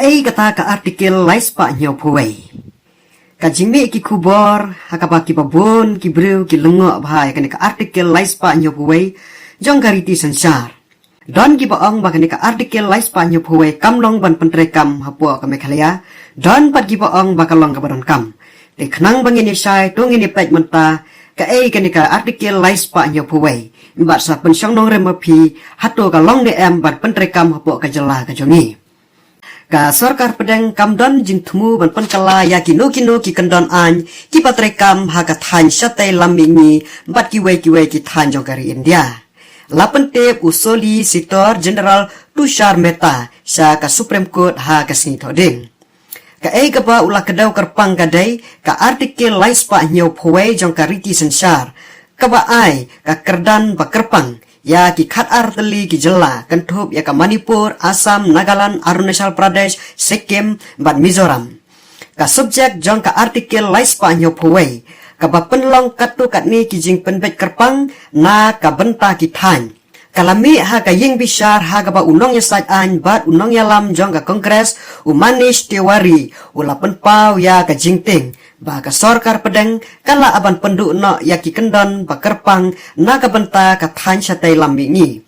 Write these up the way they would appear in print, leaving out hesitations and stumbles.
Kaai kata ka artikel lais pa nyaw puway. Ka jingme ki kubor, hakapa ki babon, ki brew, ki lungo bhai kani ka artikel lais pa nyaw puway, jong kariti sansar. Don ki baong bakani ka artikel lais pa nyaw puway kamlong ban pentrekam hapua ka mekhalaya, don pat ki baong bakalong ka baron kam. Te khnang bangini sai tungini pek menta, kaai kani ka artikel lais pa nyaw puway. Bat sa pensyong nong remapi, hatu ka long de em ban pentrekam hapua ka jela ka jongi. Ka sarkar pedang kamdon jing temu ban penkala ya kino ki kendon an ki patrekam ha ka than syate lamingi bat ki we ki than jongkari India. Lapan tep usoli sitor General Tushar Mehta sa ka Supreme Court ha ka sini thoding. Ka ai ka ba ula kedau kerpang kadai ka artikel lais pa nyau phoi jongkari ti sensar. Ka ba ai ka kerdan ba kerpang ya ki khat arteli ki jela kenthup ya ka Manipur, Assam, Nagaland, Arunachal Pradesh, Sikkim, ban Mizoram. Ka subjek jong ka artikel lais pa nyo phoi, ka ba penlong katu kat ni ki jing penbet kerpang na ka benta ki than. Kalami ha ka ying bishar ha ka ba unong ya sat an bat unong ya lam jong ka Kongres Manish Tiwari ula penpau ya ka jingting. Ba ka sarkar pedang kala aban penduk no ya ki kendon ba kerpang na ka benta ka than syate lambingi.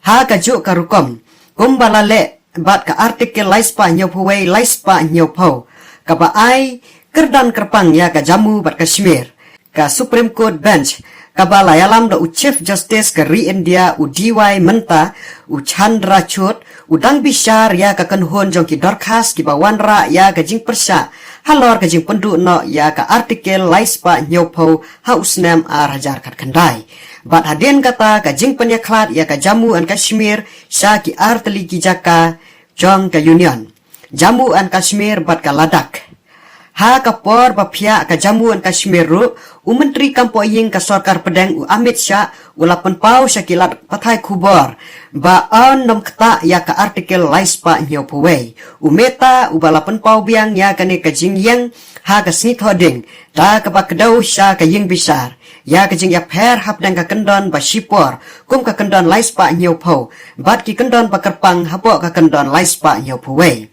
Ha ka juk ka rukom kumbalale bat ka artikel lais pa nyo phoi lais pa nyo pho. Ka ba ai kerdan kerpang ya ka Jammu bat Kashmir. Ka Supreme Court Bench kabala yalam da u Chief Justice ka Ri India u DY Menta u Chandra Chut u dang bishar ya ka kanhon jong ki dorkas ki bawanra ya ka jing persya halor ka jing pendu no ya ka artikel lais pa nyopo ha usnam ar hajar kat kandai bat hadin kata ka jing penyaklat ya ka Jammu and Kashmir sya ki arteli ki jaka jong ka Union Jammu and Kashmir bat ka Ladakh. Ha kapor bapia ka Jammu and Kashmir ru Menteri Kampoying ka sarkar pedang u Amit Shah ulapan pau syakilat patai kubor ba on nom kata ya ka artikel lais pa nyo puway Meta u balapan pau biang ya ka ne ka jingyang ha ka snit hoding da ka ba kedau sya ka ying bisar ya ka jing ya pher hap dang ka kendon ba shipor kum ka kendon lais pa nyo po bat ki kendon pa kerpang hapo ka kendon lais pa nyo puway.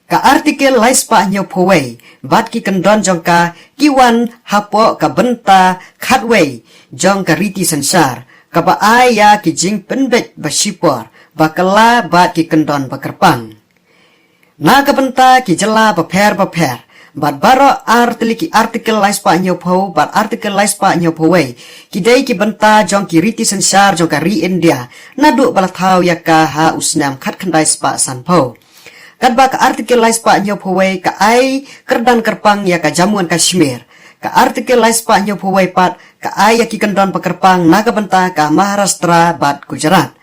Ka artikel lais pa nyo phoi bat ki kendon jong ka kiwan hapo ka benta khatway jong ka riti sansar ka ba aya ki jing penbet ba shipor ba kala bat ki kendon ba kerpang na ka benta ki jela ba pher bat baro arteli ki artikel lais pa nyo pho bat artikel lais pa nyo phoi ki dei ki benta jong ki riti sansar jong ka Ri India nadu bala thau ya ka ha usnam khat khandai spa san pho. Kadba ka artikel lais pa nyo phoi ka ai kerdan kerpang ya ka Jammu and Kashmir. Ka artikel lais pa nyo phoi pat ka ai ya ki kendon pa kerpang naga benta ka Maharashtra bat Gujarat.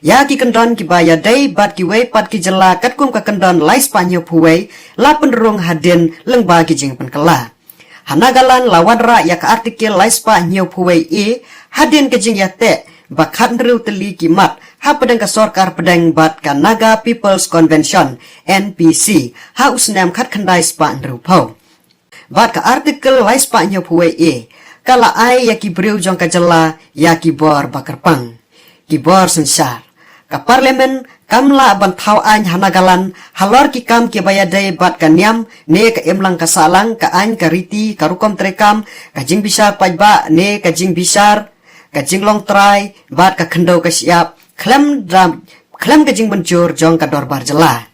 Ya ki kendon ki baya dai bat ki wei pat ki jela kat kum ka kendon lais pa nyo phoi la penderung hadin lengba ki jing penkala. Hanagalan lawadra ya ka artikel lais pa nyo phoi hadin ke jing ya te bakhat nriu teli ki mat ha pedang ka sarkar pedang bat ka Naga People's Convention NPC ha usnam khat khandai spa nriu pho bat ka artikel lais pa nyo phoi kala ai ya ki brew jong ka jela ya ki bor bakarpang ki bor sensar ka parlemen kamla ban thau an hanagalan halor ki kam ki bayadai bat ka niam ne ka emlang ka salang ka an ka riti ka rukom trekam ka jing bisar pajba ne ka jing bisar ka jing long trai bat ka khendau ka siap klem ka jing bencur jong ka dorbar jela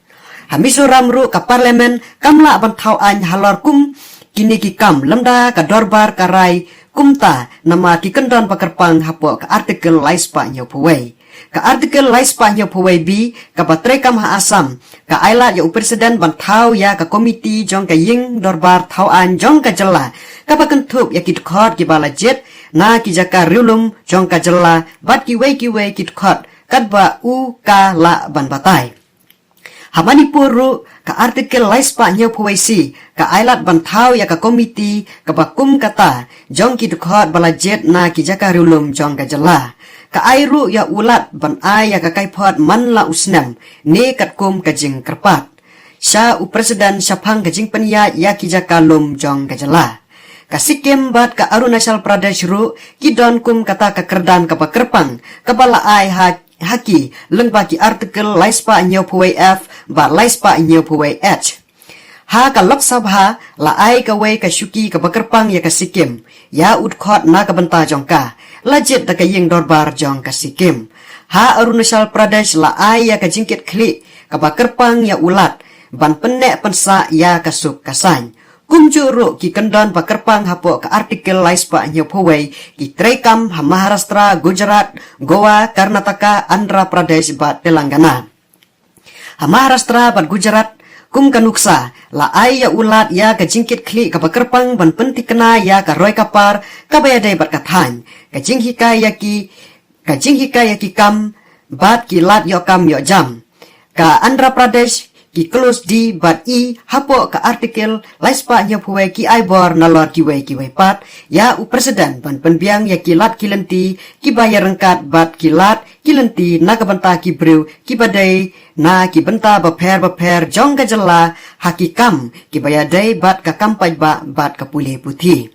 hamisoram ru ka parlemen kamla ban thau an halor kum kini ki kam lemda ka dorbar ka rai kumta nama ki kendon pakerpang hapo ka artikel lais pa nyo phoi ka artikel lais pa nyo phoi bi ka patrekam ha Assam ka ailat ya presiden ban thau ya ka komiti jong ka ying dorbar thau an jong ka jela ka pakenthup ya ki khot ki bala jet na ki jaka riulum jong ka jela bat ki wei ki khot kadba u ka la ban batai Manipur ru ka artikel lais pa nyo phoi si ka ailat ban thau ya ka komiti ka bakum kata jong ki khot bala jet na ki jaka riulum jong ka jela ka airu ya ulat ban ai ya ka kaipot man la usnam ne kat kum ka jing kerpat sya u presiden syapang ka jing penya ya ki jaka lum jong ka jela ka Sikkim bat ka Arunachal Pradesh ru ki don kum kata ka kerdan ka pakerpang ka bala ai ha haki lengpa ki artikel laispa nyo puwe F ba laispa nyo puwe H. Ha ka lok sabha la ai ka wei ka syuki ka bakerpang ya ka Sikkim ya udkhot na ka benta jongka lajit da ka ying dorbar jong ka Sikkim. Ha Arunachal Pradesh la ai ya ka jingkit klik ka bakerpang ya ulat ban penek pensa ya ka suk kasany. Kumjuru ki kendon bakerpang hapo ka artikel laispa nyo puwe ki Trekam ha Maharashtra, Gujarat, Goa, Karnataka, Andhra Pradesh ba Telangana. Ha Maharashtra ba Gujarat kum kanuksa la ai ya ulat ya ka jingkit klik ka bakerpang ban penti kena ya ka roi kapar ka bayadai bat kathan ka jinghika ya ki kam bat ki lat yo kam yo jam ka Andhra Pradesh ki close di bat i hapo ka artikel laispa nya puwe ki ai bor na lor ki wei pat ya u presiden ban penbiang ya ki lat kilenti ki bayar rengkat bat ki lat kilenti na ka benta ki brew ki badai na ki benta baper jong ka jela hakikam ki bayadai bat ka kampai bat ka pulih putih.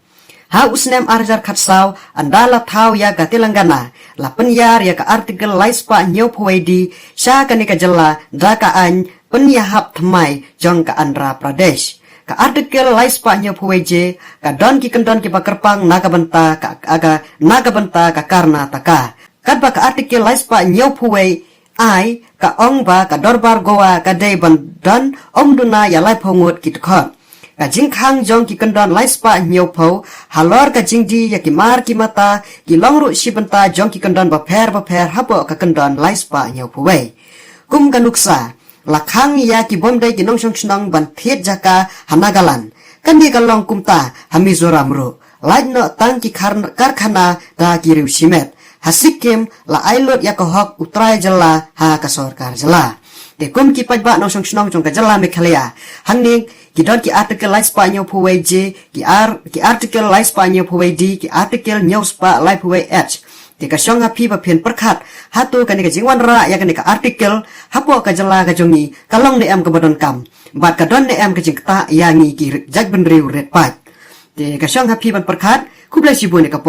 Ha usnem arjar khatsau andala thau ya ka Telangana la penyar ya ka artikel laispa nyo puwe di sya ka ni ka jela da ka an penyahap thamai jong ka Andhra Pradesh. Ka artikel laispa nyo puwe je ka don ki kendon ki bakerpang na ka benta ka Karnataka. Kadba ka artikel laispa nyo puwe ai ka ong ba ka dorbar Goa ka dei ban don om duna ya lai phongut ki tkot. Ka jingkhang jong ki kendon laispa nyo po halor ka jingdi ya ki mar ki mata ki longru si benta jong ki kendon baper hapo ka kendon laispa nyo puwe. Kum kanuksa lakhang ya ki bomdai ki nongsong chnong ban thet jaka hanagalan kandi galong kumta hamizoram ru lajno tang ki karkhana da ki riu simet hasikim la ailot ya ko hok utrai jela ha ka sarkar jela te kum ki pajba nongsong chnong jong ka jela Meghalaya hangning ki don ki artikel laispa nyo puwe je ki artikel laispa nyo puwe di ki artikel newspa lai puwe H te ka syong hapi ba phen perkhat hatu ka ni ka jingwan ra ya ka ni ka artikel hapo ka jela ka jongi kalong ne am ka bodon kam bat ka don ne am ka jingta ya ngi ki jag ben riu red pat te ka syong hapi ban perkhat kublai sibu ne ka